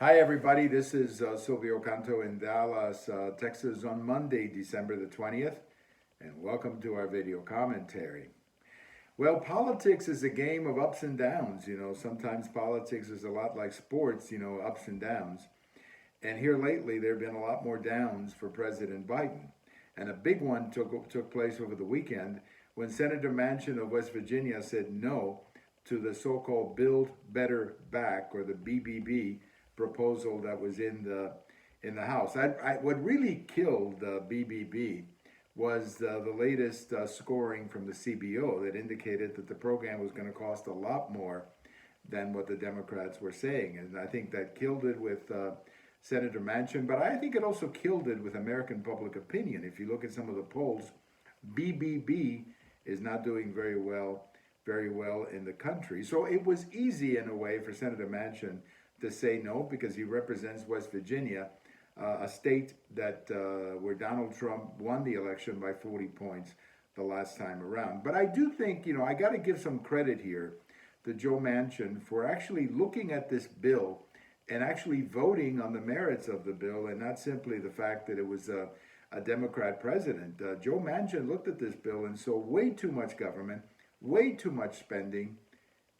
Hi, everybody. This is Silvio Canto in Dallas, Texas on Monday, December the 20th, and welcome to our video commentary. Well, politics is a game of ups and downs. Sometimes politics is a lot like sports, ups and downs. And here lately, there have been a lot more downs for President Biden. And a big one took place over the weekend when Senator Manchin of West Virginia said no to the so-called Build Better Back, or the BBB, proposal that was in the House. What really killed the BBB was the latest scoring from the CBO that indicated that the program was going to cost a lot more than what the Democrats were saying. And I think that killed it with Senator Manchin, but I think it also killed it with American public opinion. If you look at some of the polls, BBB is not doing very well in the country. So it was easy in a way for Senator Manchin to say no because he represents West Virginia, a state that where Donald Trump won the election by 40 points the last time around. But I do think, I got to give some credit here to Joe Manchin for actually looking at this bill and actually voting on the merits of the bill, and not simply the fact that it was a Democrat president. Joe Manchin looked at this bill and saw way too much government, way too much spending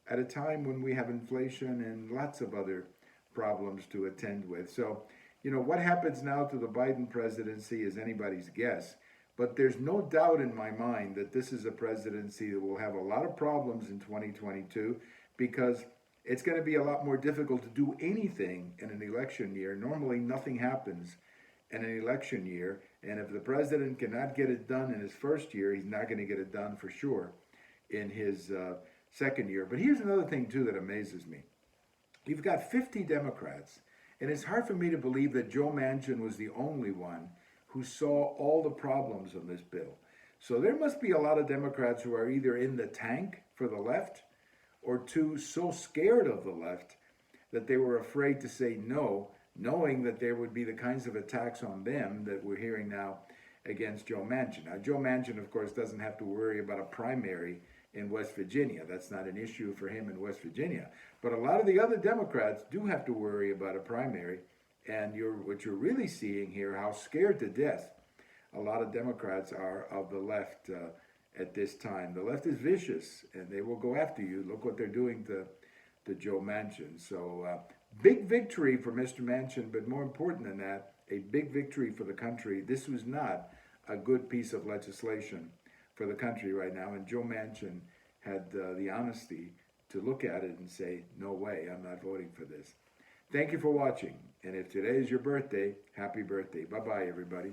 at a time when we have inflation and lots of other problems to attend with. So, what happens now to the Biden presidency is anybody's guess. But there's no doubt in my mind that this is a presidency that will have a lot of problems in 2022 because it's going to be a lot more difficult to do anything in an election year. Normally, nothing happens in an election year. And if the president cannot get it done in his first year, he's not going to get it done for sure in his second year. But here's another thing, too, that amazes me. You've got 50 Democrats, and it's hard for me to believe that Joe Manchin was the only one who saw all the problems on this bill. So there must be a lot of Democrats who are either in the tank for the left or too so scared of the left that they were afraid to say no, knowing that there would be the kinds of attacks on them that we're hearing now against Joe Manchin. Now, Joe Manchin, of course, doesn't have to worry about a primary in West Virginia. That's not an issue for him in West Virginia. But a lot of the other Democrats do have to worry about a primary. And what you're really seeing here, how scared to death a lot of Democrats are of the left at this time. The left is vicious, and they will go after you. Look what they're doing to Joe Manchin. So big victory for Mr. Manchin, but more important than that, a big victory for the country. This was not a good piece of legislation for the country right now, and Joe Manchin had the honesty to look at it and say, no way, I'm not voting for this. Thank you for watching, and if today is your birthday, happy birthday. Bye-bye, everybody.